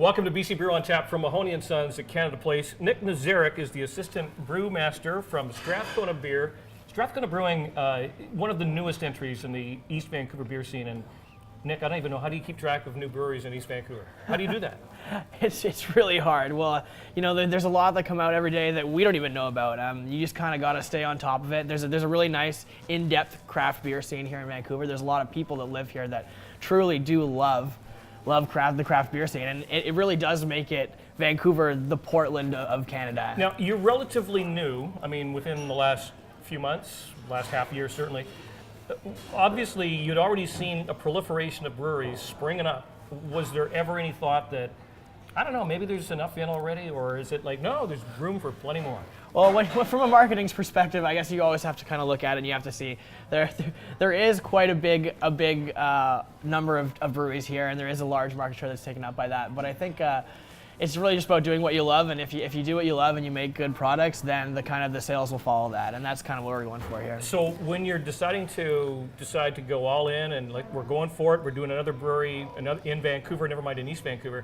Welcome to BC Brew on Tap from Mahoney & Sons at Canada Place. Nick Nazarec is the assistant brewmaster from Strathcona Beer. Strathcona Brewing, one of the newest entries in the East Vancouver beer scene. And Nick, I don't even know, how do you keep track of new breweries in East Vancouver? How do you do that? It's really hard. Well, you know, there's a lot that come out every day that we don't even know about. You just kind of got to stay on top of it. There's a really nice in-depth craft beer scene here in Vancouver. There's a lot of people that live here that truly do love the craft beer scene, and it really does make it Vancouver the Portland of Canada. Now, you're relatively new, I mean, within the last few months, last half year certainly. Obviously, you'd already seen a proliferation of breweries springing up. Was there ever any thought that, I don't know, maybe there's enough in already, or is it like, no, there's room for plenty more? Well, from a marketing perspective, I guess you always have to kind of look at it and you have to see there is quite a big number of breweries here, and there is a large market share that's taken up by that. But I think it's really just about doing what you love, and if you do what you love and you make good products, then the sales will follow that, and that's kind of what we're going for here. So when you're deciding to go all in and like we're going for it, we're doing another brewery in Vancouver, never mind in East Vancouver.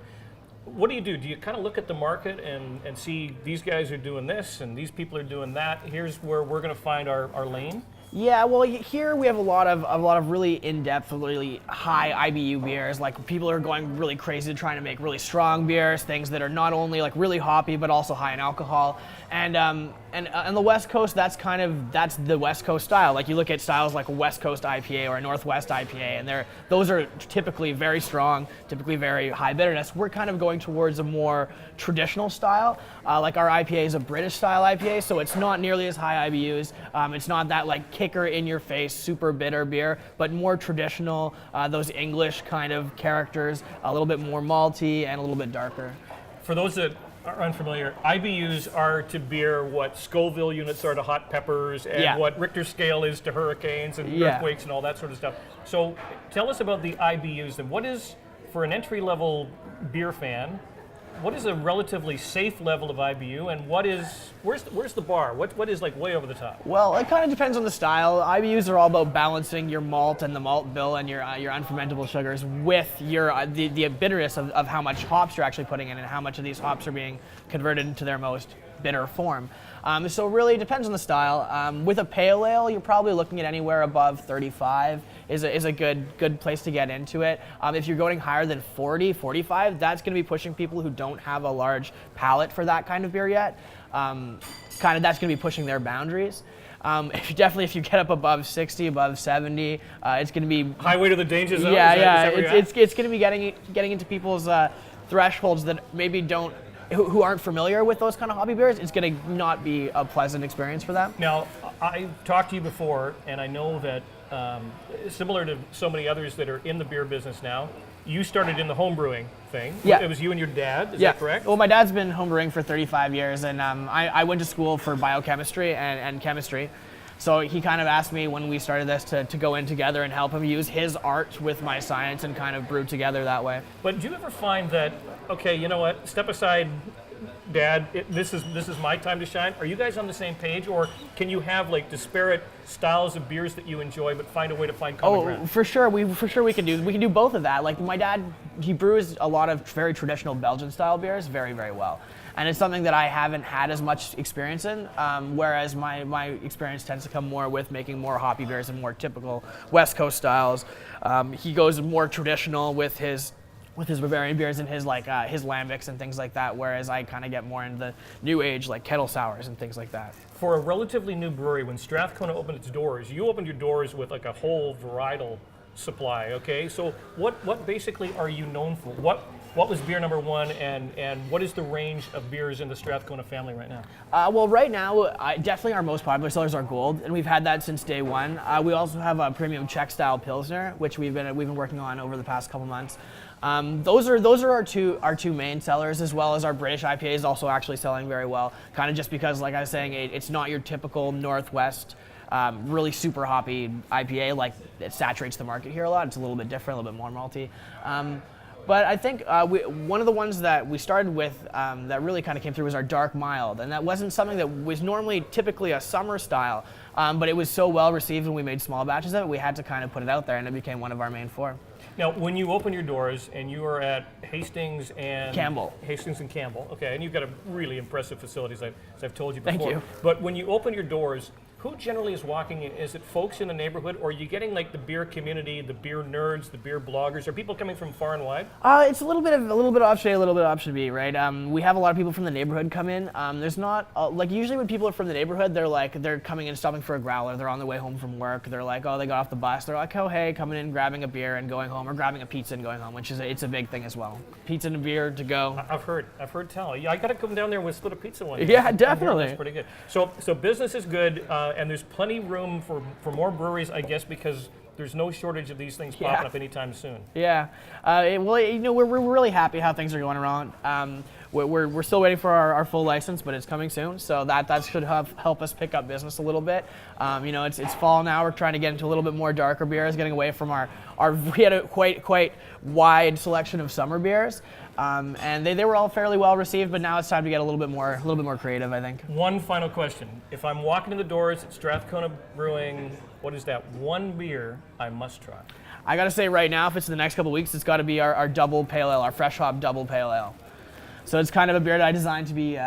What do you do? Do you kind of look at the market and see these guys are doing this and these people are doing that? Here's where we're going to find our lane? Yeah, well, here we have a lot of really in-depth, really high IBU beers. Like, people are going really crazy trying to make really strong beers, things that are not only like really hoppy but also high in alcohol. And on the West Coast, that's the West Coast style. Like, you look at styles like a West Coast IPA or a Northwest IPA, and those are typically very strong, typically very high bitterness. We're kind of going towards a more traditional style. Like, our IPA is a British style IPA, so it's not nearly as high IBUs. It's not that like kicker in your face, super bitter beer, but more traditional, those English kind of characters, a little bit more malty and a little bit darker. For those that are unfamiliar, IBUs are to beer what Scoville units are to hot peppers and what Richter scale is to hurricanes and earthquakes and all that sort of stuff. So tell us about the IBUs then. What is, for an entry-level beer fan, what is a relatively safe level of IBU, and where's the bar? What is like way over the top? Well, it kind of depends on the style. IBUs are all about balancing your malt and the malt bill and your unfermentable sugars with the bitterness of how much hops you're actually putting in and how much of these hops are being converted into their most bitter form. So it really depends on the style. With a pale ale, you're probably looking at anywhere above 35 is a good place to get into it. If you're going higher than 40, 45, that's going to be pushing people who don't have a large palate for that kind of beer yet. That's going to be pushing their boundaries. If you get up above 60, above 70, it's going to be highway to the danger zone. It's going to be getting into people's thresholds that maybe who aren't familiar with those kind of hobby beers. It's going to not be a pleasant experience for them. Now, I've talked to you before, and I know that similar to so many others that are in the beer business now, you started in the home brewing thing. Yeah. It was you and your dad, is that correct? Well, my dad's been home brewing for 35 years, and I went to school for biochemistry and chemistry. So he kind of asked me when we started this to go in together and help him use his art with my science and kind of brew together that way. But do you ever find that, okay, you know what, step aside, Dad, this is my time to shine? Are you guys on the same page, or can you have like disparate styles of beers that you enjoy but find a way to find common ground? For sure we can do both of that. Like, my dad, he brews a lot of very traditional Belgian style beers very, very well. And it's something that I haven't had as much experience in, whereas my experience tends to come more with making more hoppy beers and more typical West Coast styles. He goes more traditional with his Bavarian beers and his lambics and things like that, whereas I kind of get more into the new age, like kettle sours and things like that. For a relatively new brewery, when Strathcona opened its doors, you opened your doors with like a whole varietal supply, okay? So what basically are you known for? What was beer number one, and what is the range of beers in the Strathcona family right now? Well, right now, definitely our most popular sellers are Gold, and we've had that since day one. We also have a premium Czech style Pilsner, which we've been working on over the past couple months. Those are our two main sellers, as well as our British IPA is also actually selling very well. Kind of just because, like I was saying, it's not your typical Northwest really super hoppy IPA. Like, it saturates the market here a lot. It's a little bit different, a little bit more malty. But I think one of the ones that we started with that really kind of came through was our dark mild, and that wasn't something that was normally typically a summer style, but it was so well received when we made small batches of it, we had to kind of put it out there, and it became one of our main four. Now, when you open your doors and you are at Hastings and Campbell, okay, and you've got a really impressive facility, as I've told you before. Thank you. But when you open your doors, who generally is walking in? Is it folks in the neighborhood, or are you getting like the beer community, the beer nerds, the beer bloggers? Are people coming from far and wide? It's a little bit option A, a little bit option B, right? We have a lot of people from the neighborhood come in. There's not like usually when people are from the neighborhood, they're coming in stopping for a growler. They're on their way home from work. They're like, oh, they got off the bus. They're like, oh, hey, coming in, grabbing a beer and going home, or grabbing a pizza and going home, which is it's a big thing as well. Pizza and a beer to go. I've heard tell. Yeah, I got to come down there with split a pizza one day. Yeah, definitely. That's pretty good. So business is good, and there's plenty room for more breweries, I guess, because there's no shortage of these things popping up anytime soon. Yeah. Well, you know, we're really happy how things are going around. We're still waiting for our full license, but it's coming soon, so that should help us pick up business a little bit. You know, it's fall now. We're trying to get into a little bit more darker beers, getting away from our we had a quite wide selection of summer beers, and they were all fairly well received. But now it's time to get a little bit more creative, I think. One final question: if I'm walking in the doors at Strathcona Brewing, what is that one beer I must try? I gotta say right now, if it's in the next couple of weeks, it's got to be our double pale ale, our fresh hop double pale ale. So it's kind of a beer that I designed to be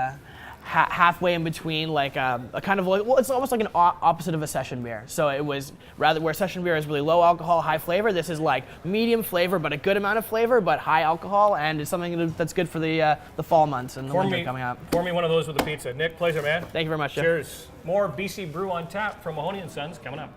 halfway in between, like a kind of like, well, it's almost like an opposite of a session beer. So it was rather where session beer is really low alcohol, high flavor. This is like medium flavor, but a good amount of flavor, but high alcohol, and it's something that's good for the fall months and the winter coming up. Pour me one of those with a pizza. Nick, pleasure, man. Thank you very much, Jim. Cheers. More BC Brew on tap from Mahoney & Sons coming up.